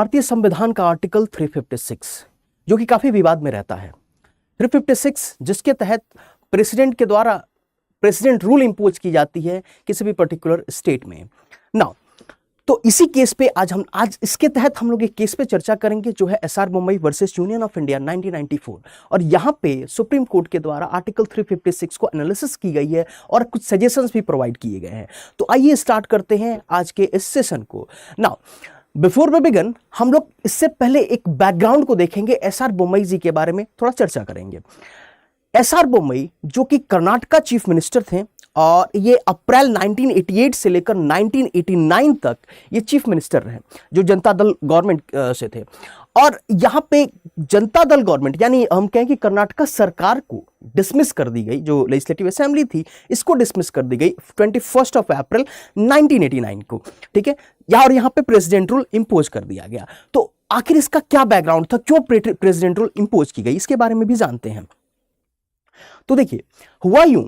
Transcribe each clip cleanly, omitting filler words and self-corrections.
भारतीय संविधान का आर्टिकल 356 जो कि काफी विवाद में रहता है। 356 जिसके तहत प्रेसिडेंट के द्वारा प्रेसिडेंट रूल इंपोज की जाती है किसी भी पर्टिकुलर स्टेट में। नाउ तो इसी केस पे आज इसके तहत हम लोग एक केस पे चर्चा करेंगे जो है SR Mumbai versus union of India 1994। और यहाँ पे सुप्रीम कोर्ट के द्वारा आर्टिकल 356 को एनालिसिस की गई है और कुछ सजेशंस भी प्रोवाइड किए गए हैं। तो आइए स्टार्ट करते हैं आज के इस सेशन को। नाउ बिफोर वी बिगिन हम लोग इससे पहले एक बैकग्राउंड को देखेंगे, एसआर बोम्मई जी के बारे में थोड़ा चर्चा करेंगे। एसआर बोम्मई जो कि कर्नाटका चीफ मिनिस्टर थे और ये अप्रैल 1988 से लेकर 1989 तक ये चीफ मिनिस्टर रहे जो जनता दल गवर्नमेंट से थे। और यहाँ पे जनता दल गवर्नमेंट यानी हम कहें कि कर्नाटका सरकार को डिसमिस कर दी गई, जो लेजिस्लेटिव असेंबली थी इसको डिसमिस कर दी गई 21 अप्रैल 1989 को। ठीक है, और यहाँ पे प्रेसिडेंट रूल इंपोज कर दिया गया। तो आखिर इसका क्या बैकग्राउंड था, क्यों प्रेसिडेंट रूल इंपोज की गई, इसके बारे में भी जानते हैं। तो देखिए हुआ यूं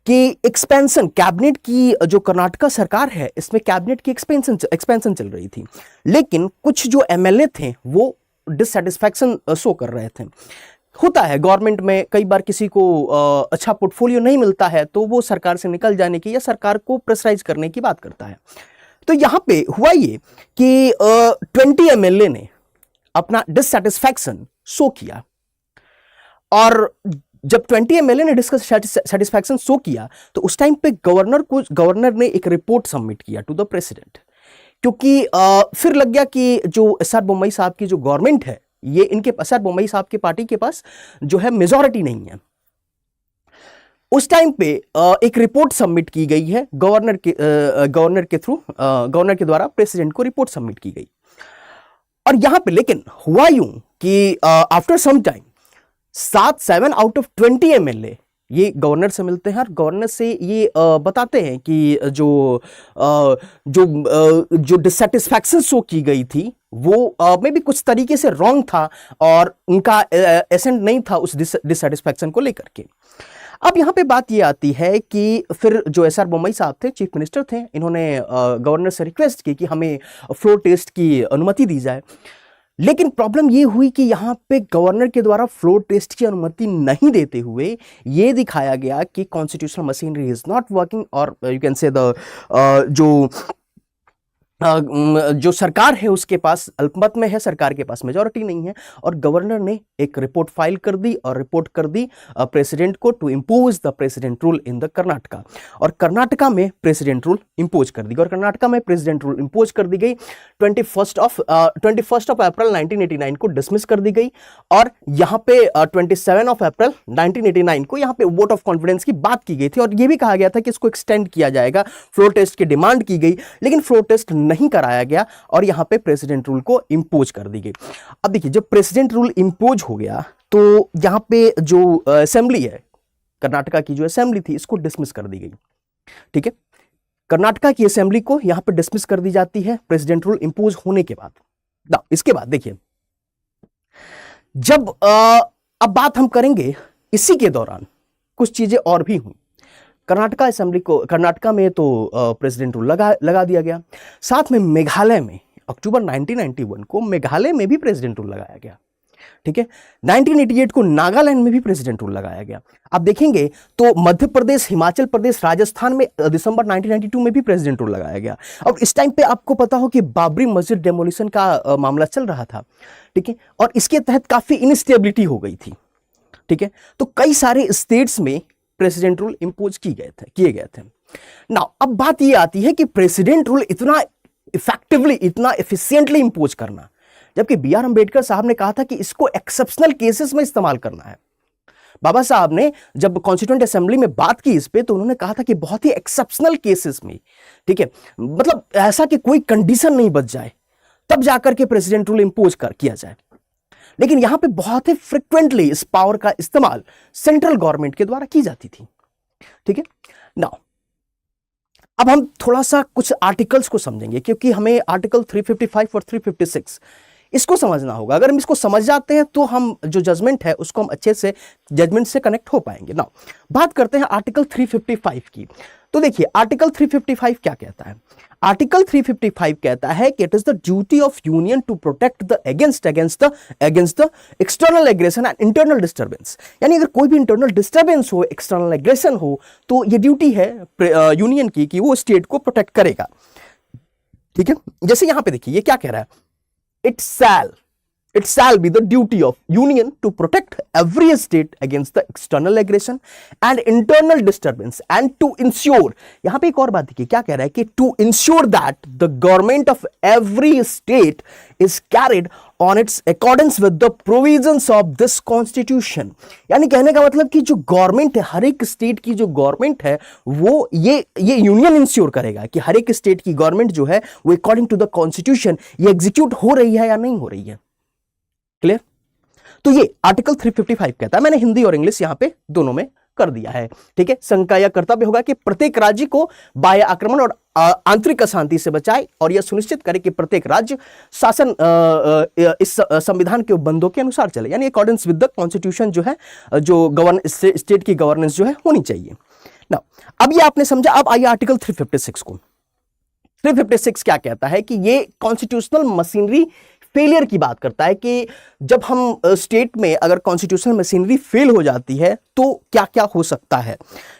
कि एक्सपेंशन कैबिनेट की जो कर्नाटका सरकार है इसमें कैबिनेट की एक्सपेंशन चल रही थी, लेकिन कुछ जो एमएलए थे वो डिससैटिस्फैक्शन शो कर रहे थे। होता है गवर्नमेंट में कई बार किसी को अच्छा पोर्टफोलियो नहीं मिलता है तो वो सरकार से निकल जाने की या सरकार को प्रेशराइज करने की बात करता है। तो यहां पे हुआ ये कि 20 एमएलए ने अपना डिससैटिस्फैक्शन शो किया और जब 20 एमएलए ने डिससैटिस्फैक्शन शो किया तो उस टाइम पे गवर्नर ने एक रिपोर्ट सबमिट किया टू द प्रेसिडेंट, क्योंकि फिर लग गया कि जो एसआर बोम्मई साहब की जो गवर्नमेंट है ये इनके एसआर बोम्मई साहब की पार्टी के पास जो है मेजॉरिटी नहीं है। उस टाइम पे एक रिपोर्ट सबमिट की गई है गवर्नर के थ्रू, गवर्नर के द्वारा प्रेसिडेंट को रिपोर्ट सबमिट की गई। और यहां पे लेकिन हुआ यूं कि after some time 7 out of 20 MLA ये गवर्नर से मिलते हैं और गवर्नर से ये बताते हैं कि जो डिससैटिस्फैक्शन शो की गई थी वो मे भी कुछ तरीके से रॉन्ग था और उनका एसेंट नहीं था उस डिससैटिस्फैक्शन को लेकर के। अब यहाँ पे बात ये आती है कि फिर जो एसआर बोम्मई साहब थे, चीफ मिनिस्टर थे, इन्होंने गवर्नर से रिक्वेस्ट की कि हमें फ्लोर टेस्ट की अनुमति दी जाए। लेकिन प्रॉब्लम ये हुई कि यहाँ पे गवर्नर के द्वारा फ्लोर टेस्ट की अनुमति नहीं देते हुए ये दिखाया गया कि constitutional machinery is not working और यू कैन से जो सरकार है उसके पास अल्पमत में है, सरकार के पास मेजॉरिटी नहीं है। और गवर्नर ने एक रिपोर्ट फाइल कर दी और रिपोर्ट कर दी प्रेसिडेंट को to impose the president rule in the Karnataka. और कर्नाटका में प्रेसिडेंट रूल इम्पोज कर दी गई और कर्नाटका में प्रेसिडेंट रूल इम्पोज कर दी गई 21 अप्रैल 1989 को डिसमिस कर दी गई। और यहाँ पे 27 अप्रैल 1989 को यहाँ पे वोट ऑफ कॉन्फिडेंस की बात की गई थी और ये भी कहा गया था कि इसको एक्सटेंड किया जाएगा। फ्लोर टेस्ट की डिमांड की गई लेकिन फ्लोर टेस्ट नहीं कराया गया और यहां पे प्रेसिडेंट रूल को इंपोज कर दी गई। अब देखिए जब प्रेसिडेंट रूल इंपोज हो गया तो यहां पे जो असेंबली है, कर्नाटका की जो असेंबली थी, इसको डिसमिस कर दी गई। ठीक है, कर्नाटका की असेंबली को यहां पे डिसमिस कर दी जाती है प्रेसिडेंट रूल इंपोज होने के बाद। ना इसके बाद देखिए जब अब बात हम करेंगे, इसी के दौरान कुछ चीजें और भी हुई। कर्नाटका असेंबली को, कर्नाटका में तो प्रेसिडेंट रूल लगा दिया गया। साथ में मेघालय में अक्टूबर 1991 को मेघालय में भी प्रेसिडेंट रूल लगाया गया। ठीक है, 1988 को नागालैंड में भी प्रेसिडेंट रूल लगाया गया। आप देखेंगे तो मध्य प्रदेश, हिमाचल प्रदेश, राजस्थान में दिसंबर 1992 में भी प्रेसिडेंट रूल लगाया गया। अब इस टाइम पे आपको पता हो कि बाबरी मस्जिद डेमोलिशन का मामला चल रहा था। ठीक है, और इसके तहत काफी इनस्टेबिलिटी हो गई थी। ठीक है, तो कई सारे स्टेट्स में प्रेसिडेंट रूल इंपोज किए गए थे। नाउ अब बात यह आती है कि प्रेसिडेंट रूल इतना इफेक्टिवली, इतना एफिशिएंटली इंपोज करना, जबकि बी आर अंबेडकर साहब ने कहा था कि इसको एक्सेप्शनल केसेस में इस्तेमाल करना है। बाबा साहब ने जब कॉन्स्टिट्यूएंट असेंबली में बात की इस पे तो उन्होंने कहा था कि बहुत ही एक्सेप्शनल केसेस में, ठीक है, मतलब ऐसा कि कोई कंडीशन नहीं बच जाए तब जाकर के प्रेसिडेंट रूल इंपोज किया जाए। लेकिन यहां पे बहुत ही फ्रिक्वेंटली इस पावर का इस्तेमाल सेंट्रल गवर्नमेंट के द्वारा की जाती थी। ठीक है, नाउ अब हम थोड़ा सा कुछ आर्टिकल्स को समझेंगे क्योंकि हमें आर्टिकल 355 और 356 इसको समझना होगा। अगर हम इसको समझ जाते हैं तो हम जो जजमेंट है उसको हम अच्छे से जजमेंट से कनेक्ट हो पाएंगे। नाउ बात करते हैं आर्टिकल 355 की। तो देखिए आर्टिकल 355 क्या कहता है। आर्टिकल 355 कहता है कि it is the duty of union to protect the against the external aggression and internal disturbance. यानी अगर कोई भी इंटरनल डिस्टर्बेंस हो, एक्सटर्नल एग्रेशन हो, तो ये ड्यूटी है यूनियन की कि वो स्टेट को प्रोटेक्ट करेगा। ठीक है, जैसे यहां पे देखिए ये क्या कह रहा है, it shall be the duty of union to protect every state against the external aggression and internal disturbance and to ensure, यहां पे एक और बात देखिए क्या कह रहा है कि to ensure that the government of every state is carried on its accordance with the provisions of this constitution। यानी कहने का मतलब कि जो गवर्नमेंट है, हर एक स्टेट की जो गवर्नमेंट है वो ये यूनियन इंश्योर करेगा कि हर एक स्टेट की गवर्नमेंट जो है वो अकॉर्डिंग टू द कॉन्स्टिट्यूशन ये एग्जीक्यूट हो रही है या नहीं हो रही है। क्लियर? तो ये आर्टिकल 355 कहता है, मैंने हिंदी और इंग्लिश यहां पे दोनों में कर दिया है। ठीक है, शंका या कर्तव्य होगा कि प्रत्येक राज्य को बाह्य आक्रमण और आंतरिक अशांति से बचाए और यह सुनिश्चित करे कि प्रत्येक राज्य शासन इस संविधान के उपबंधों के अनुसार चले, यानी अकॉर्डिंग विद द कॉन्स्टिट्यूशन जो है, जो स्टेट की गवर्नेंस जो है होनी चाहिए ना। अब ये आपने समझा। अब आइए आर्टिकल 356 को। 356 क्या कहता है कि ये कॉन्स्टिट्यूशनल मशीनरी फेलियर की बात करता है कि जब हम स्टेट में अगर कॉन्स्टिट्यूशनल मशीनरी फेल हो जाती है तो क्या क्या हो सकता है।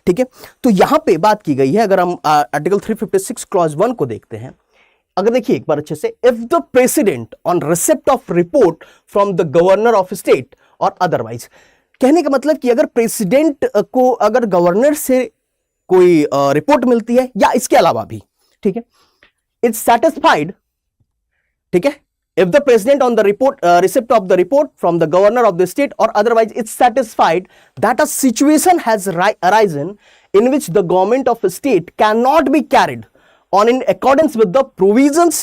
ठीक है, तो यहां पे बात की गई है, अगर हम आर्टिकल 356 क्लॉज 1 को देखते हैं, अगर देखिए एक बार अच्छे से, if the president on receipt of report from the governor of state और अदरवाइज, कहने का मतलब कि अगर प्रेसिडेंट को अगर गवर्नर से कोई रिपोर्ट मिलती है या इसके अलावा भी, ठीक है, इट्स सेटिस्फाइड, ठीक है, if the president on the receipt of the report from the governor of the state or otherwise is satisfied that a situation has arisen in which the government of a state cannot be carried on in accordance with the provisions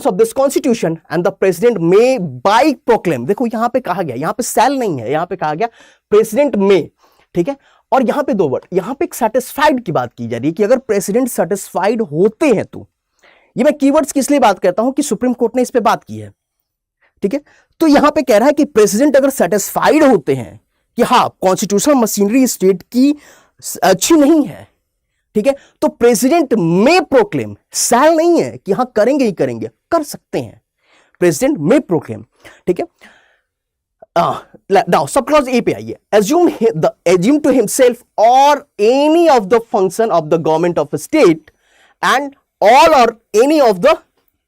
of this constitution and the president may by proclaim, देखो यहां पे कहा गया, यहां पे shall नहीं है, यहां पे कहा गया president may। ठीक है, और यहां पे दो वर्ड, यहां पे एक satisfied की बात की जा रही है कि अगर प्रेसिडेंट सेटिस्फाइड होते हैं तो, ये मैं कीवर्ड्स किस लिए बात करता हूं कि सुप्रीम कोर्ट ने इस पे बात की है। ठीक है, तो यहां पे कह रहा है कि प्रेसिडेंट अगर सेटिस्फाइड होते हैं कि हाँ कॉन्स्टिट्यूशनल मशीनरी स्टेट की अच्छी नहीं है, ठीक है, तो प्रेसिडेंट में प्रोक्लेम, सैल नहीं है कि हाँ करेंगे ही करेंगे, कर सकते हैं, प्रेसिडेंट में प्रोक्लेम। ठीक है, नाउ सब क्लॉज ए पे आइए, assume to himself or any of the function of the government of a state and all or any of the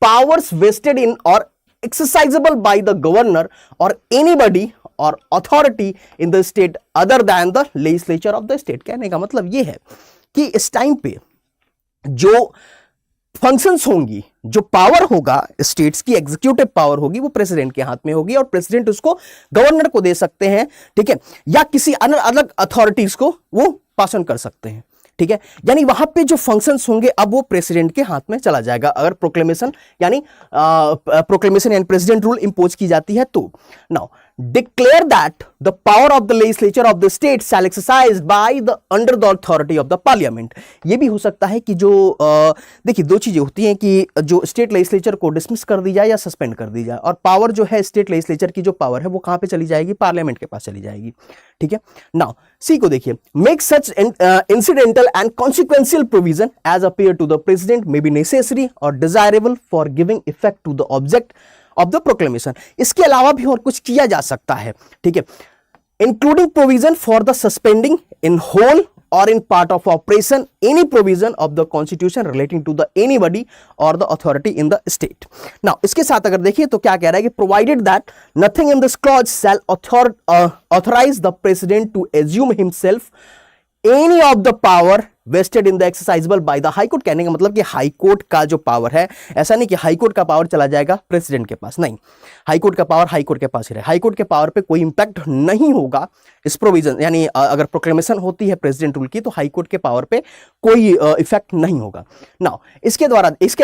powers vested in or exercisable by the governor or anybody or authority in the state other than the legislature of the state। कहने का मतलब ये है कि इस time पे जो functions होंगी, जो पावर होगा स्टेट्स की, एग्जीक्यूटिव पावर होगी, वो प्रेसिडेंट के हाथ में होगी और प्रेसिडेंट उसको गवर्नर को दे सकते हैं। ठीक है, या किसी अलग अथॉरिटीज को वो पास ऑन कर सकते हैं। ठीक है, यानी वहां पे जो फंक्शंस होंगे अब वो प्रेसिडेंट के हाथ में चला जाएगा अगर प्रोक्लेमेशन यानी प्रेसिडेंट रूल इंपोज की जाती है तो। Now declare that the power of the legislature of the state shall exercised by the under the authority of the parliament। ये भी हो सकता है कि जो देखिए दो चीजें होती हैं कि जो स्टेट लेजिस्लेचर को डिसमिस कर दी जाए या सस्पेंड कर दी जाए, और पावर जो है स्टेट लेजिस्लेचर की जो पावर है वो कहां पे चली जाएगी, पार्लियामेंट के पास चली जाएगी। ठीक है, नाउ सी को देखिए, make such incidental and consequential provision as appear to the president may be necessary or desirable for giving effect to the object of the proclamation। इसके अलावा भी और कुछ किया जा सकता है। ठीक है, including provision for the suspending in whole or in part of operation any provision of the constitution relating to the anybody or the authority in the state। now इसके साथ अगर देखिए तो क्या कह रहा है कि provided that nothing in this clause shall authorize the president to assume himself any of the power vested in the exercisable by the high court। कहने का मतलब कि हाई कोर्ट का जो पावर है, ऐसा नहीं कि हाई कोर्ट का पावर चला जाएगा प्रेसिडेंट के पास, नहीं, हाई कोर्ट का पावर हाई कोर्ट के पास ही रहे, हाई कोर्ट के पावर पे कोई इंपैक्ट नहीं होगा इस प्रोविजन, यानी अगर प्रोक्लेमेशन होती है प्रेसिडेंट रूल की तो हाई कोर्ट के पावर पे कोई इफेक्ट नहीं होगा। नाउ इसके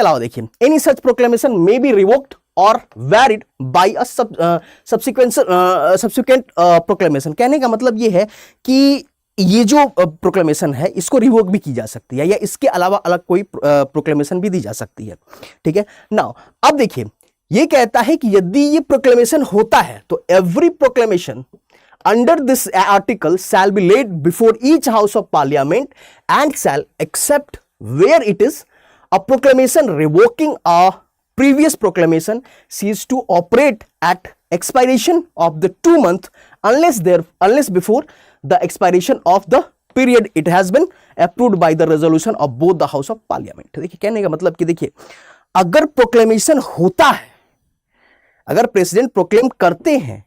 अलावा देखिए, any such proclamation may be revoked और varied by a subsequent proclamation. कहने का मतलब ये है कि ये जो प्रोक्लेमेशन है इसको रिवोक भी की जा सकती है या इसके अलावा अलग कोई प्रोक्लेमेशन भी दी जा सकती है। ठीक है, नाउ अब देखिए ये कहता है कि यदि ये प्रोक्लेमेशन होता है तो every proclamation under this article shall be laid before each house of parliament and shall except where it is a proclamation revoking a previous proclamation cease to operate at expiration of the 2 month unless before the expiration of the period it has been approved by the resolution of both the house of parliament। देखिए कहने का मतलब कि देखिए अगर proclamation होता है, अगर प्रेसिडेंट प्रोक्लेम करते हैं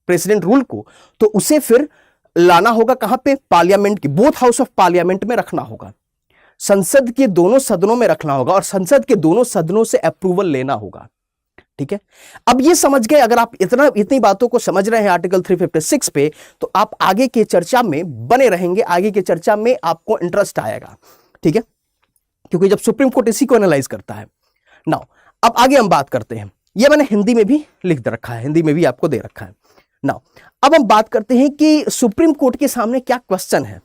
प्रेसिडेंट रूल को, तो उसे फिर लाना होगा कहां पे, पार्लियामेंट की बोथ हाउस ऑफ पार्लियामेंट में रखना होगा, संसद के दोनों सदनों में रखना होगा और संसद के दोनों सदनों से अप्रूवल लेना होगा। ठीक है, अब ये समझ गए, अगर आप इतनी बातों को समझ रहे हैं आर्टिकल 356 पे, तो आप आगे के चर्चा में बने रहेंगे, आगे के चर्चा में आपको इंटरेस्ट आएगा। ठीक है, क्योंकि जब सुप्रीम कोर्ट इसी को एनालाइज करता है। नाउ अब आगे हम बात करते हैं, ये मैंने हिंदी में भी लिख रखा है, हिंदी में भी आपको दे रखा है। नाउ अब हम बात करते हैं कि सुप्रीम कोर्ट के सामने क्या क्वेश्चन है।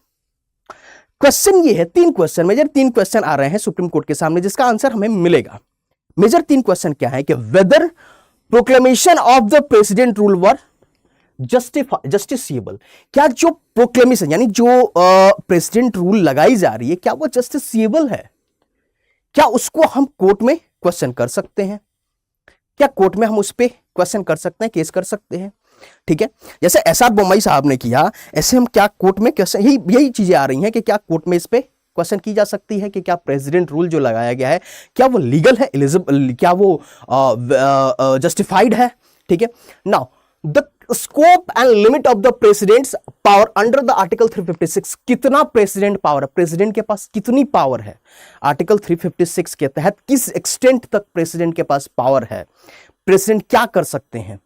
क्वेश्चन ये है, 3 क्वेश्चन, मेजर 3 क्वेश्चन आ रहे हैं सुप्रीम कोर्ट के सामने, जिसका आंसर हमें मिलेगा। मेजर 3 क्वेश्चन क्या है कि whether proclamation of the president rule were justiciable, क्या जो प्रोक्लेमेशन यानी जो प्रेसिडेंट रूल लगाई जा रही है क्या वो जस्टिसिएबल है, क्या उसको हम कोर्ट में क्वेश्चन कर सकते हैं, क्या कोर्ट में हम उस पर क्वेश्चन कर सकते हैं, केस कर सकते हैं। ठीक है, जैसे एसआर बोम्मई साहब ने किया, ऐसे हम क्या कोर्ट में क्वेश्चन, यही चीजें आ रही हैं कि क्या कोर्ट में इस पे क्वेश्चन की जा सकती है कि क्या प्रेसिडेंट रूल जो लगाया गया है क्या वो लीगल है, एलिजिबल, क्या वो जस्टिफाइड है। ठीक है, now the scope and limit of the president's power under the article 356, कितना प्रेसिडेंट पावर है, प्रेसिडेंट के पास कितनी पावर है, आर्टिकल 356 के तहत किस एक्सटेंट तक प्रेसिडेंट के पास पावर है, प्रेसिडेंट क्या कर सकते हैं।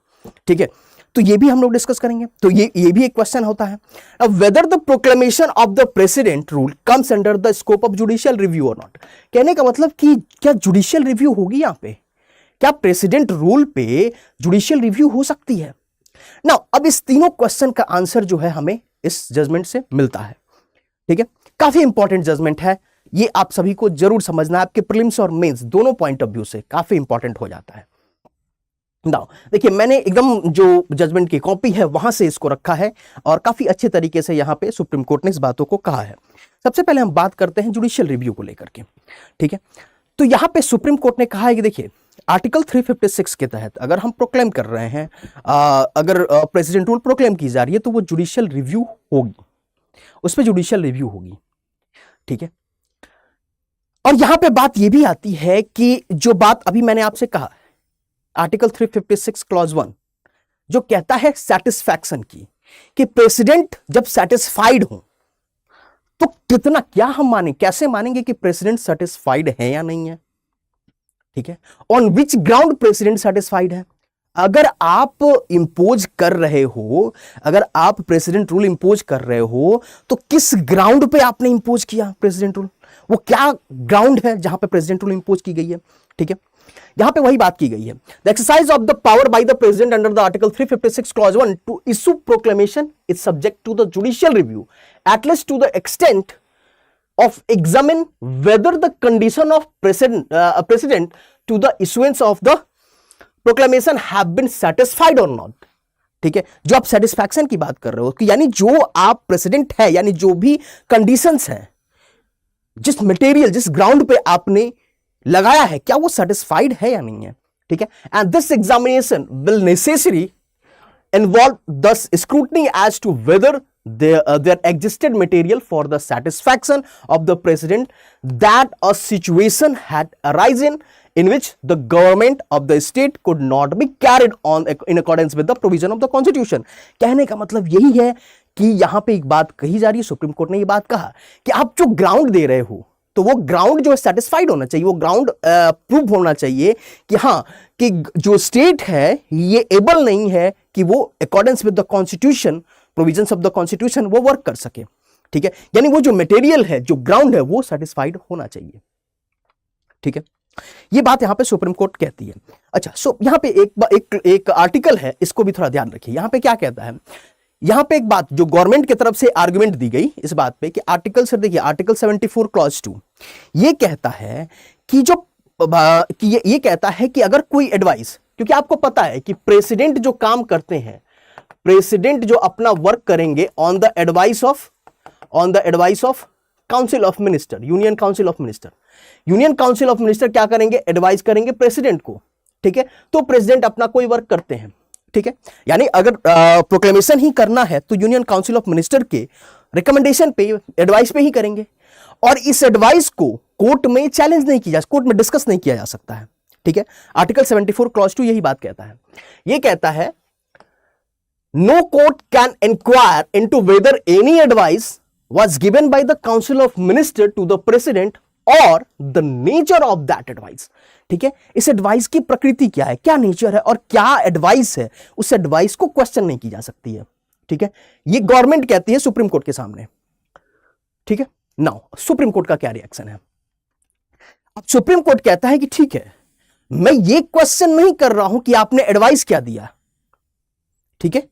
ठीक है, तो ये भी हम लोग डिस्कस करेंगे, तो ये भी एक क्वेश्चन होता है। अब whether the proclamation of the president rule comes under the scope of judicial review और नॉट, कहने का मतलब कि क्या जुडिशियल रिव्यू होगी यहां पे, क्या प्रेसिडेंट रूल पे जुडिशियल रिव्यू हो सकती है। ना अब इस तीनों क्वेश्चन का आंसर जो है हमें इस जजमेंट से मिलता है। ठीक है, काफी इंपॉर्टेंट जजमेंट है, ये आप सभी को जरूर समझना है, आपके प्रीलिम्स और मेंस दोनों पॉइंट ऑफ व्यू से काफी इंपॉर्टेंट हो जाता है। नाउ देखिए मैंने एकदम जो जजमेंट की कॉपी है वहां से इसको रखा है और काफी अच्छे तरीके से यहां पे सुप्रीम कोर्ट ने इस बातों को कहा है। सबसे पहले हम बात करते हैं जुडिशियल रिव्यू को लेकर के। ठीक है, तो यहां पे सुप्रीम कोर्ट ने कहा है कि देखिए आर्टिकल 356 के तहत अगर हम प्रोक्लेम कर रहे हैं, अगर प्रेसिडेंट रूल प्रोक्लेम की जा रही है तो वो जुडिशियल रिव्यू होगी, उस पर जुडिशियल रिव्यू होगी। ठीक है, और यहां पे बात यह भी आती है कि जो बात अभी मैंने आपसे कहा आर्टिकल 356 क्लॉज 1 जो कहता है सेटिस्फैक्शन की, कि प्रेसिडेंट जब सेटिस्फाइड हो तो कितना, क्या हम मानें, कैसे मानेंगे कि प्रेसिडेंट सेटिस्फाइड है या नहीं है। ठीक है, on which ground president satisfied है। अगर आप इंपोज कर रहे हो, अगर आप प्रेसिडेंट रूल इंपोज कर रहे हो तो किस ग्राउंड पे आपने इंपोज किया प्रेसिडेंट रूल, वो क्या ग्राउंड है जहां पे प्रेसिडेंट रूल इंपोज की गई है। ठीक है, यहां पे वही बात की गई है, the exercise of the power by the president under the article 356 clause 1 to issue proclamation is subject to the judicial review at least to the extent of examine whether the condition of president to the issuance of the proclamation have been satisfied or not। ठीक है, जो आप satisfaction की बात कर रहे हो कि यानी जो आप प्रेसिडेंट है, यानी जो भी कंडीशंस हैं, जिस मटेरियल जिस ग्राउंड पे आपने लगाया है क्या वो सेटिस्फाइड है या नहीं है। ठीक है, and this examination will necessary involve thus scrutiny as to whether there existed material for the satisfaction of the president that a situation had arisen in which the government of the state could not be carried on in accordance with the provision of the constitution। कहने का मतलब यही है कि यहां पे एक बात कही जा रही है, सुप्रीम कोर्ट ने ये बात कहा कि आप जो ग्राउंड दे रहे हो तो वो ग्राउंड जो है सेटिस्फाइड होना चाहिए, वो ग्राउंड प्रूव होना चाहिए कि हाँ कि जो स्टेट है ये एबल नहीं है कि वो accordance with the constitution, provisions of the constitution वो वर्क कर सके। ठीक है, यानी वो जो मटेरियल है, जो ग्राउंड है वो सेटिस्फाइड होना चाहिए। ठीक है, ये बात यहां पे सुप्रीम कोर्ट कहती है। अच्छा, सो यहां पे एक आर्टिकल है, इसको भी थोड़ा ध्यान रखिए। यहां पे क्या कहता है, यहां पे एक बात जो गवर्नमेंट की तरफ से आर्गुमेंट दी गई इस बात पे कि आर्टिकल से देखिए आर्टिकल 74 क्लॉज 2 ये कहता है कि जो कि ये कहता है कि अगर कोई एडवाइस, क्योंकि आपको पता है कि प्रेसिडेंट जो काम करते हैं, प्रेसिडेंट जो अपना वर्क करेंगे on the advice of council of minister, union council of minister. Union council of minister क्या करेंगे, एडवाइस करेंगे प्रेसिडेंट को, ठीक है। तो प्रेसिडेंट अपना कोई वर्क करते हैं, ठीक है। यानी अगर प्रोक्लेमेशन ही करना है तो यूनियन काउंसिल ऑफ मिनिस्टर के रिकमेंडेशन पे, एडवाइस पे ही करेंगे, और इस एडवाइस को कोर्ट में चैलेंज नहीं किया, कोर्ट में डिस्कस नहीं किया जा सकता है, ठीक है। आर्टिकल 74 क्लॉज 2 यही बात कहता है। यह कहता है no court can inquire into whether any advice was given by the council of minister to the president or the nature of that advice, ठीक है। इस एडवाइस की प्रकृति क्या है, क्या नेचर है और क्या एडवाइस है, उस एडवाइस को क्वेश्चन नहीं की जा सकती है, ठीक है। ये गवर्नमेंट कहती है सुप्रीम कोर्ट के सामने, ठीक है। नाउ सुप्रीम कोर्ट का क्या रिएक्शन है? अब सुप्रीम कोर्ट कहता है कि ठीक है, मैं ये क्वेश्चन नहीं कर रहा हूं कि आपने एडवाइस क्या दिया, ठीक है,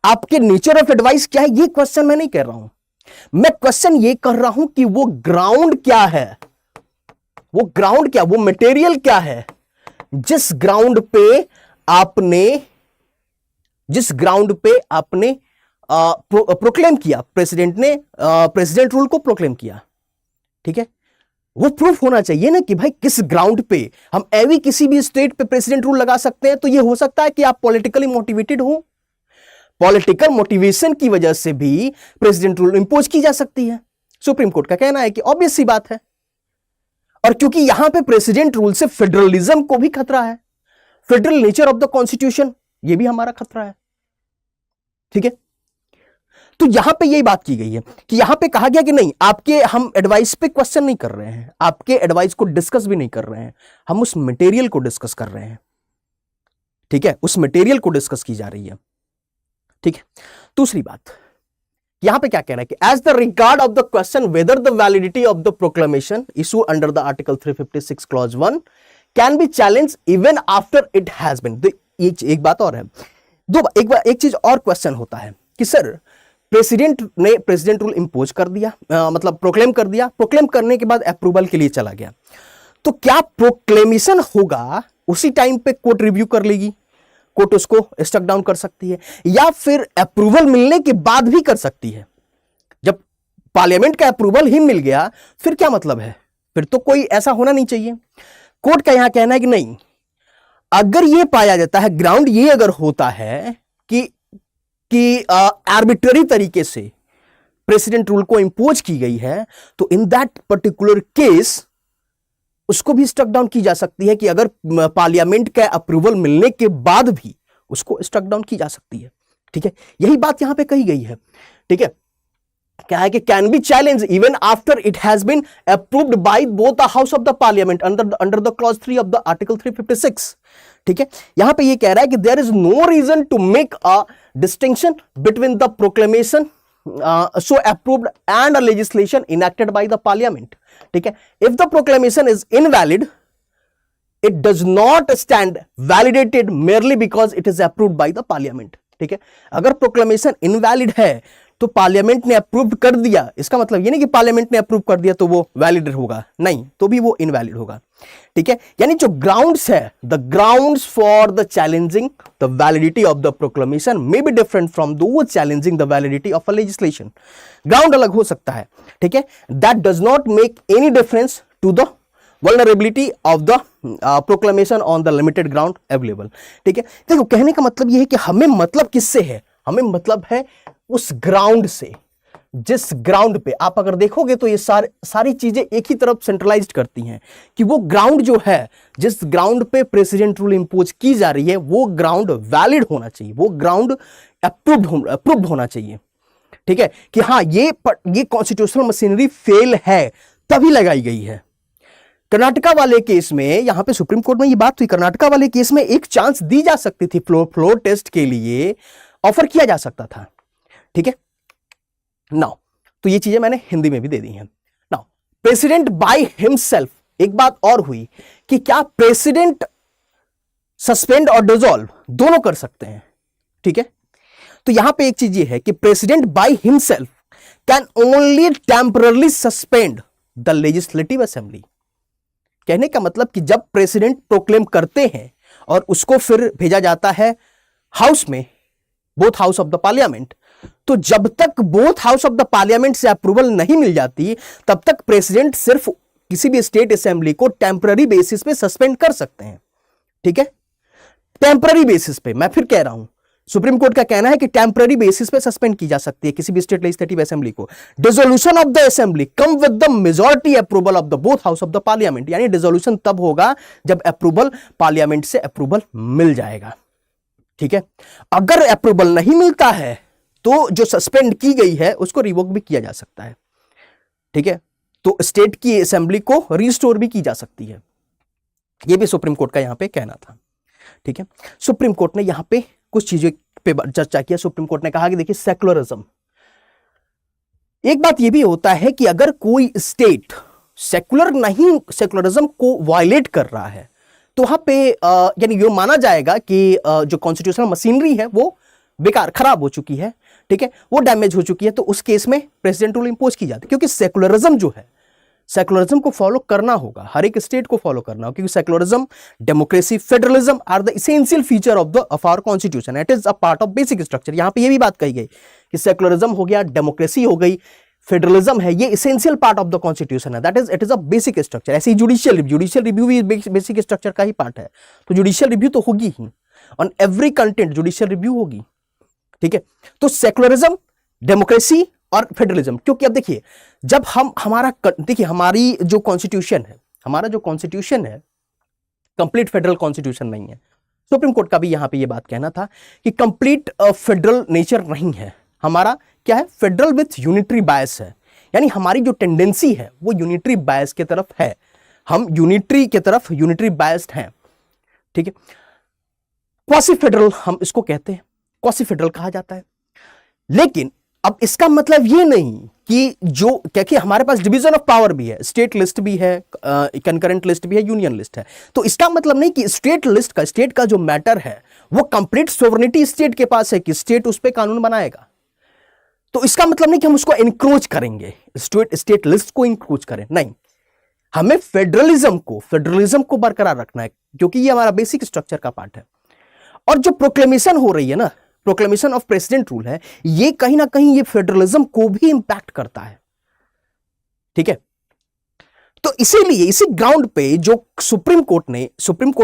आपके नेचर ऑफ एडवाइस क्या है, ये क्वेश्चन मैं नहीं कर रहा हूं। मैं क्वेश्चन ये कर रहा हूं कि वो ग्राउंड क्या है, वो ग्राउंड क्या, वो मटेरियल क्या है जिस ग्राउंड पे आपने प्रोक्लेम किया, प्रेसिडेंट ने प्रेसिडेंट रूल को प्रोक्लेम किया, ठीक है। वो प्रूफ होना चाहिए ना कि भाई किस ग्राउंड पे हम एवी किसी भी स्टेट पे प्रेसिडेंट रूल लगा सकते हैं। तो ये हो सकता है कि आप पॉलिटिकली मोटिवेटेड हो, पॉलिटिकल मोटिवेशन की वजह से भी प्रेसिडेंट रूल इंपोज की जा सकती है। सुप्रीम कोर्ट का कहना है कि ऑब्वियस सी बात है, और क्योंकि यहां पे प्रेसिडेंट रूल से फेडरलिज्म को भी खतरा है, federal nature of the constitution, ये भी हमारा खतरा है, ठीक है। तो यहां पे यही बात की गई है कि यहां पे कहा गया कि नहीं, आपके हम एडवाइस पे क्वेश्चन नहीं कर रहे हैं, आपके एडवाइस को डिस्कस भी नहीं कर रहे हैं, हम उस मटेरियल को डिस्कस कर रहे हैं, ठीक है, उस मटेरियल को डिस्कस की जा रही है, ठीक है। दूसरी बात यहां पे क्या कह रहा है कि as the regard of the question whether the validity of the proclamation issue under the article 356 clause 1 can be challenge even after it has been. एक बात और है, एक चीज और क्वेश्चन होता है कि सर प्रेसिडेंट ने प्रेसिडेंट रूल इंपोज कर दिया, मतलब प्रोक्लेम कर दिया, प्रोक्लेम करने के बाद अप्रूवल के लिए चला गया, तो क्या प्रोक्लेमेशन होगा उसी टाइम पे कोर्ट रिव्यू कर लेगी, कोर्ट उसको स्टक डाउन कर सकती है, या फिर अप्रूवल मिलने के बाद भी कर सकती है? जब पार्लियामेंट का अप्रूवल ही मिल गया फिर क्या मतलब है, फिर तो कोई ऐसा होना नहीं चाहिए। कोर्ट का यहां कहना है कि नहीं, अगर यह पाया जाता है, ग्राउंड ये अगर होता है कि आर्बिट्ररी तरीके से प्रेसिडेंट रूल को इंपोज की गई है, तो इन दैट पर्टिकुलर केस उसको भी स्टक डाउन की जा सकती है कि अगर पार्लियामेंट का अप्रूवल मिलने के बाद भी उसको स्टक डाउन की जा सकती है, ठीक है। यही बात यहां पे कही गई है, ठीक है। क्या है कि can be challenge even after it has been approved by both the house of the parliament under the clause 3 of the article 356, ठीक है। यहां पे ये कह रहा है कि there is no reason to make a distinction between the proclamation so approved and a legislation enacted by the parliament, ठीक है। if the proclamation is invalid it does not stand validated merely because it is approved by the parliament, ठीक है। अगर proclamation invalid है तो parliament ने approve कर दिया, इसका मतलब ये नहीं कि पार्लियामेंट ने अप्रूव कर दिया तो वो वैलिड होगा, नहीं, तो भी वो इनवैलिड होगा, ठीक है। यानी जो ग्राउंड्स है, the grounds for the challenging the validity of the proclamation may be different from those challenging the validity of a legislation. Ground अलग हो सकता है, ठीक है। That does not make any difference to the vulnerability of the proclamation on the limited ground available, ठीक है। देखो कहने का मतलब यह है कि हमें मतलब किससे है, हमें मतलब है उस ग्राउंड से, जिस ग्राउंड पे आप अगर देखोगे तो ये सारी चीजें एक ही तरफ सेंट्रलाइज्ड करती हैं कि वो ग्राउंड जो है, जिस ग्राउंड पे प्रेसिडेंट रूल इंपोज की जा रही है वो ग्राउंड वैलिड होना चाहिए, वो ग्राउंड अप्रूव्ड होना चाहिए, ठीक है, कि हाँ ये कॉन्स्टिट्यूशनल मशीनरी फेल है तभी लगाई गई है। कर्नाटका वाले केस में, यहां पे सुप्रीम कोर्ट में ये बात हुई, कर्नाटका वाले केस में एक चांस दी जा सकती थी, फ्लोर टेस्ट के लिए ऑफर किया जा सकता था, ठीक है। नाउ तो ये चीजें मैंने हिंदी में भी दे दी हैं। नाउ प्रेसिडेंट बाय हिमसेल्फ, एक बात और हुई कि क्या प्रेसिडेंट सस्पेंड और डिसॉल्व दोनों कर सकते हैं, ठीक है। तो यहां पे एक चीज ये है कि president by himself can only temporarily suspend the legislative assembly. कहने का मतलब कि जब प्रेसिडेंट प्रोक्लेम करते हैं और उसको फिर भेजा जाता है हाउस में, both house of the parliament, तो जब तक both house of the parliament से अप्रूवल नहीं मिल जाती तब तक प्रेसिडेंट सिर्फ किसी भी स्टेट असेंबली को टेम्पररी बेसिस पे सस्पेंड कर सकते हैं, ठीक है, टेम्पररी बेसिस पे। मैं फिर कह रहा हूं, सुप्रीम कोर्ट का कहना है कि टेम्पररी बेसिस पे सस्पेंड की जा सकती है किसी भी स्टेट लेजिस्लेटिव असेंबली को। Dissolution of the assembly come with the majority approval of the both house of the parliament, यानी डिसोल्यूशन तब होगा जब अप्रूवल पार्लियामेंट से अप्रूवल मिल जाएगा, ठीक है। अगर अप्रूवल नहीं मिलता है तो जो सस्पेंड की गई है उसको रिवोक भी किया जा सकता है, ठीक है। तो स्टेट की असेंबली को रिस्टोर भी की जा सकती है, यह भी सुप्रीम कोर्ट का यहां पे कहना था, ठीक है। सुप्रीम कोर्ट ने यहां पे कुछ चीजों पे चर्चा किया। सुप्रीम कोर्ट ने कहा कि देखिए सेक्युलरिज्म, एक बात यह भी होता है कि अगर कोई स्टेट सेक्युलर नहीं, सेक्युलरिज्म को वायलेट कर रहा है तो वहां पे यानी ये माना जाएगा कि जो कॉन्स्टिट्यूशनल मशीनरी है वो बेकार, खराब हो चुकी है, ठीक है, वो डैमेज हो चुकी है, तो उस केस में प्रेसिडेंट रूल इंपोज की जाती है। क्योंकि सेक्युलरिज्म जो है, सेक्युलरिज्म को फॉलो करना होगा, हर एक स्टेट को फॉलो करना होगा, क्योंकि secularism, democracy, federalism are the essential feature of our constitution, it is a part of basic structure. यहां पे ये भी बात कही गई कि सेक्युलरिज्म हो गया, डेमोक्रेसी हो गई, फेडरलिज्म है, ये essential part of the constitution है, that is it is a basic structure. ऐसे ही जुडिशियल रिव्यू भी बेसिक स्ट्रक्चर का ही पार्ट है, तो जुडिशियल रिव्यू तो होगी ही, on every content judicial review होगी, ठीक है। तो सेक्युलरिज्म, डेमोक्रेसी और फेडरलिज्म, क्योंकि अब देखिए जब देखिए हमारी जो कॉन्स्टिट्यूशन है, हमारा जो कॉन्स्टिट्यूशन है कंप्लीट फेडरल कॉन्स्टिट्यूशन नहीं है। सुप्रीम कोर्ट का भी यहां पे ये बात कहना था कि कंप्लीट फेडरल नेचर नहीं है हमारा, क्या है, फेडरल विथ यूनिटरी बायस है, यानी हमारी जो टेंडेंसी है वो यूनिटरी बायस की तरफ है, हम यूनिटरी की तरफ यूनिटरी बायस्ड हैं, ठीक है। क्वासी फेडरल हम इसको कहते हैं, क्वासी फेडरल कहा जाता है। लेकिन अब इसका मतलब ये नहीं कि जो, क्योंकि हमारे पास डिवीजन ऑफ पावर भी है, स्टेट लिस्ट भी है, कंकरेंट लिस्ट भी है, यूनियन लिस्ट है, तो इसका मतलब नहीं कि स्टेट लिस्ट का, स्टेट का जो मैटर है वो कंप्लीट सोवरेनिटी स्टेट के पास है कि स्टेट उस पर कानून बनाएगा। तो इसका मतलब नहीं कि हम उसको इंक्रोच करेंगे, स्टेट लिस्ट को इंक्रोच करें, नहीं, हमें फेडरलिज्म को बरकरार रखना है, क्योंकि ये हमारा बेसिक स्ट्रक्चर का पार्ट है। और जो प्रोक्लेमेशन हो रही है ना, प्रोक्लेमेशन ऑफ प्रेसिडेंट रूल है, ये कहीं ना कहीं ये फेडरलिज्म को भी इंपैक्ट करता है, ठीक है। तो इसीलिए इसी ग्राउंड पे जो सुप्रीम कोर्ट ने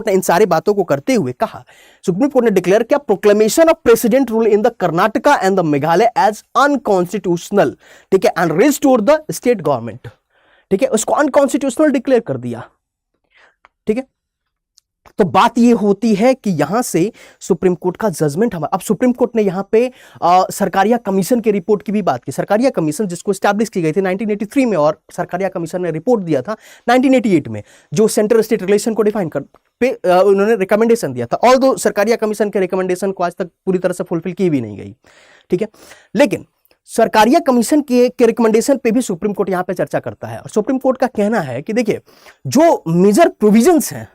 इन सारी बातों को करते हुए कहा, सुप्रीम कोर्ट ने डिक्लेयर किया proclamation of president rule in the Karnataka and the Meghalaya as unconstitutional, ठीक है, and restore the state government, ठीक है, उसको अनकॉन्स्टिट्यूशनल डिक्लेयर कर दिया, ठीक है। तो बात यह होती है कि यहां से सुप्रीम कोर्ट का जजमेंट अब सुप्रीम कोर्ट ने यहां पे सरकारिया कमीशन की रिपोर्ट की भी बात की। सरकारिया कमीशन जिसको एस्टैब्लिश की गई थी 1983 में, और सरकारिया कमीशन ने रिपोर्ट दिया था 1988 में, जो सेंट्रल स्टेट रिलेशन को डिफाइन कर पे उन्होंने रिकमेंडेशन दिया था। ऑल्दो सरकारिया कमीशन के रिकमेंडेशन को आज तक पूरी तरह से फुलफिल की भी नहीं गई, ठीक है, लेकिन सरकारिया कमीशन के रिकमेंडेशन पे भी सुप्रीम कोर्ट यहां पे चर्चा करता है। और सुप्रीम कोर्ट का कहना है कि देखिए जो मेजर प्रोविजंस हैं,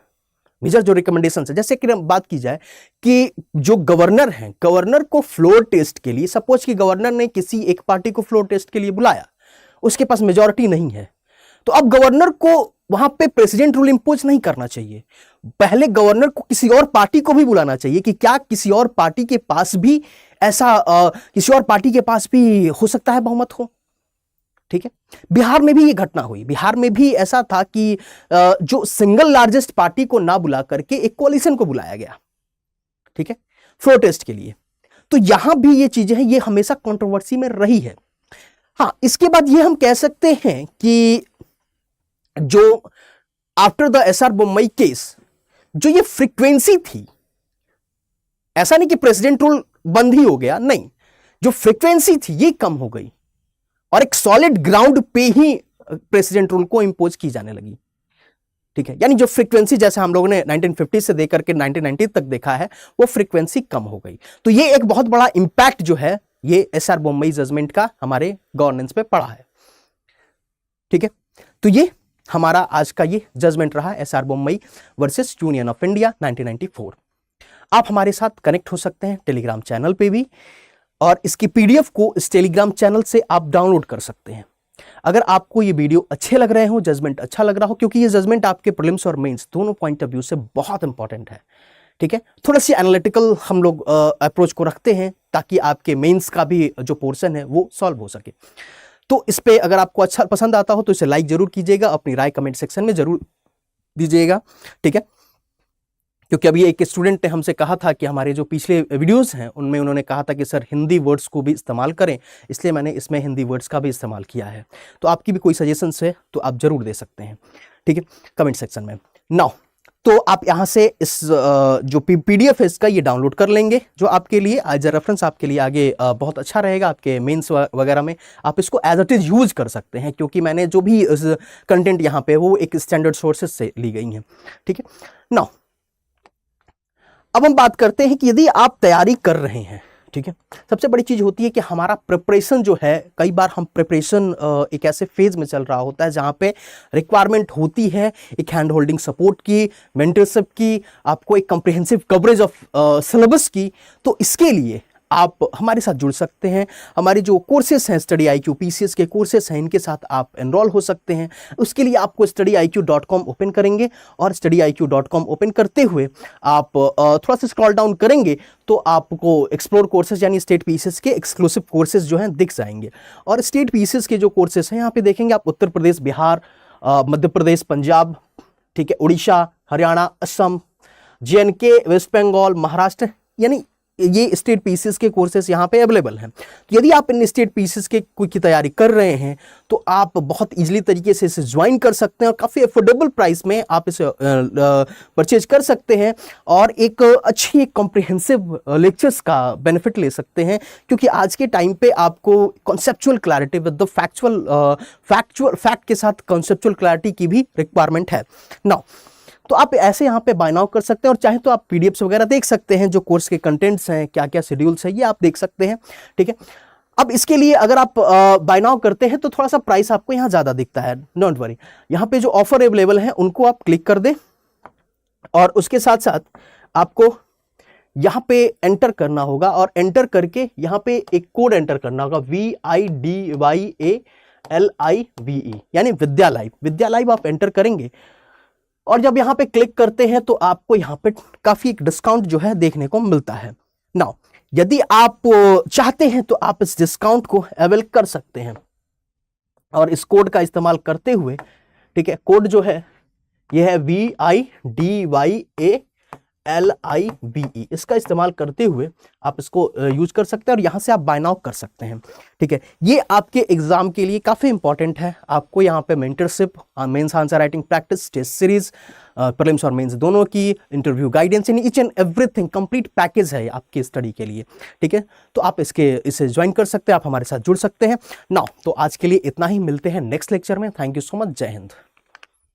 मेजर जो रिकमेंडेशन है, जैसे कि बात की जाए कि जो गवर्नर हैं, गवर्नर को फ्लोर टेस्ट के लिए, सपोज कि गवर्नर ने किसी एक पार्टी को फ्लोर टेस्ट के लिए बुलाया, उसके पास मेजॉरिटी नहीं है, तो अब गवर्नर को वहां पे प्रेसिडेंट रूल इंपोज नहीं करना चाहिए, पहले गवर्नर को किसी और पार्टी को भी बुलाना चाहिए कि क्या किसी और पार्टी के पास भी ऐसा किसी और पार्टी के पास भी हो सकता है बहुमत हो, ठीक है। बिहार में भी ये घटना हुई, बिहार में भी ऐसा था कि जो सिंगल लार्जेस्ट पार्टी को ना बुला करके एक कोalition को बुलाया गया, ठीक है, फ्लोर टेस्ट के लिए। तो यहां भी ये चीजें हैं, ये हमेशा कंट्रोवर्सी में रही है। हाँ, इसके बाद ये हम कह सकते हैं कि जो after the SR Bommai case जो ये फ्रीक्वेंसी थी, ऐसा नहीं कि प्रेसिडेंट रूल बंद ही हो गया, नहीं, जो फ्रीक्वेंसी थी ये कम हो गई और एक सॉलिड ग्राउंड पे ही प्रेसिडेंट रूल को इंपोज की जाने लगी, ठीक है। यानी जो फ्रीक्वेंसी जैसे हम लोगों ने 1950 से देकर के 1990 तक देखा है, वो फ्रीक्वेंसी कम हो गई। तो ये एक बहुत बड़ा इंपैक्ट जो है ये एसआर बोम्मई जजमेंट का हमारे गवर्नेंस पे पड़ा है, ठीक है। तो ये हमारा आज का ये जजमेंट रहा, SR Bommai versus union of India 1994। आप हमारे साथ कनेक्ट हो सकते हैं टेलीग्राम चैनल पे भी, और इसकी पीडीएफ को इस टेलीग्राम चैनल से आप डाउनलोड कर सकते हैं। अगर आपको ये वीडियो अच्छे लग रहे हो, जजमेंट अच्छा लग रहा हो, क्योंकि ये जजमेंट आपके प्रीलिम्स और मेंस दोनों पॉइंट ऑफ व्यू से बहुत इंपॉर्टेंट है, ठीक है। थोड़ा सी एनालिटिकल हम लोग अप्रोच को रखते हैं ताकि आपके मेंस का भी जो पोर्शन है वो सॉल्व हो सके। तो इस पे अगर आपको अच्छा पसंद आता हो तो इसे लाइक जरूर कीजिएगा, अपनी राय कमेंट सेक्शन में जरूर दीजिएगा, ठीक है। क्योंकि अभी एक स्टूडेंट ने हमसे कहा था कि हमारे जो पिछले वीडियोस हैं उनमें उन्होंने कहा था कि सर हिंदी वर्ड्स को भी इस्तेमाल करें, इसलिए मैंने इसमें हिंदी वर्ड्स का भी इस्तेमाल किया है। तो आपकी भी कोई सजेशंस है तो आप जरूर दे सकते हैं, ठीक है, कमेंट सेक्शन में। नाउ तो आप यहाँ से इस जो PDF है इसका ये डाउनलोड कर लेंगे, जो आपके लिए एज अ रेफरेंस आपके लिए आगे बहुत अच्छा रहेगा आपके मेंस वगैरह में। आप इसको एज इट इज़ यूज कर सकते हैं, क्योंकि मैंने जो भी कंटेंट यहाँ पे वो एक स्टैंडर्ड सोर्सेज से ली गई हैं, ठीक है। नाउ अब हम बात करते हैं कि यदि आप तैयारी कर रहे हैं, ठीक है, सबसे बड़ी चीज होती है कि हमारा प्रिपरेशन जो है, कई बार हम प्रिपरेशन एक ऐसे फेज में चल रहा होता है जहां पे रिक्वायरमेंट होती है एक हैंड होल्डिंग सपोर्ट की, मेंटरशिप की, आपको एक कॉम्प्रिहेंसिव कवरेज ऑफ सिलेबस की। तो इसके लिए आप हमारे साथ जुड़ सकते हैं। हमारे जो कोर्सेस हैं स्टडी IQ PCS के कोर्सेस हैं, इनके साथ आप एनरोल हो सकते हैं। उसके लिए आपको studyIQ.com ओपन करेंगे और studyIQ.com ओपन करते हुए आप थोड़ा सा स्क्रॉल डाउन करेंगे तो आपको एक्सप्लोर कोर्सेज यानी स्टेट PCS के एक्सक्लूसिव कोर्सेज जो हैं दिख जाएंगे। और स्टेट PCS के जो कोर्सेज हैं यहाँ पे देखेंगे आप उत्तर प्रदेश, बिहार, मध्य प्रदेश, पंजाब, ठीक है, उड़ीसा, हरियाणा, असम, JNK, वेस्ट बंगाल, महाराष्ट्र, यानी ये स्टेट PCS के कोर्सेज यहाँ पे अवेलेबल हैं। तो यदि आप इन स्टेट PCS के की तैयारी कर रहे हैं तो आप बहुत इजीली तरीके से इसे ज्वाइन कर सकते हैं और काफ़ी अफोर्डेबल प्राइस में आप इसे परचेज कर सकते हैं और एक अच्छी कॉम्प्रिहेंसिव लेक्चर्स का बेनिफिट ले सकते हैं। क्योंकि आज के टाइम पे आपको conceptual clarity with the fact के साथ कॉन्सेप्चुअल क्लैरिटी की भी रिक्वायरमेंट है। नाउ तो आप ऐसे यहाँ पे बाय नाउ कर सकते हैं और चाहे तो आप PDFs वगैरह देख सकते हैं, जो कोर्स के कंटेंट्स हैं, क्या क्या शेड्यूल्स हैं, ये आप देख सकते हैं, ठीक है। अब इसके लिए अगर आप बाय नाउ करते हैं तो थोड़ा सा प्राइस आपको यहाँ ज़्यादा दिखता है, डोंट वरी। यहाँ पे जो ऑफर अवेलेबल हैं उनको आप क्लिक कर दें और उसके साथ साथ आपको यहाँ पे एंटर करना होगा और एंटर करके यहाँ पे एक कोड एंटर करना होगा, VIDYALIVE, यानी विद्या लाइव आप एंटर करेंगे। और जब यहाँ पे क्लिक करते हैं तो आपको यहाँ पे काफी एक डिस्काउंट जो है देखने को मिलता है। नाउ यदि आप चाहते हैं तो आप इस डिस्काउंट को अवेल कर सकते हैं और इस कोड का इस्तेमाल करते हुए, ठीक है, कोड जो है यह है VIDYALIVE, इसका इस्तेमाल करते हुए आप इसको यूज कर सकते हैं और यहाँ से आप बाय नाउ कर सकते हैं, ठीक है। ये आपके एग्जाम के लिए काफ़ी इंपॉर्टेंट है। आपको यहाँ पे mentorship, mains answer writing practice, test series, prelims और मेंस दोनों की, इंटरव्यू गाइडेंस, यानी each and everything complete package है आपके स्टडी के लिए, ठीक है। तो आप इसे ज्वाइन कर सकते हैं, आप हमारे साथ जुड़ सकते हैं। नाउ तो आज के लिए इतना ही, मिलते हैं नेक्स्ट लेक्चर में। थैंक यू सो मच, जय हिंद।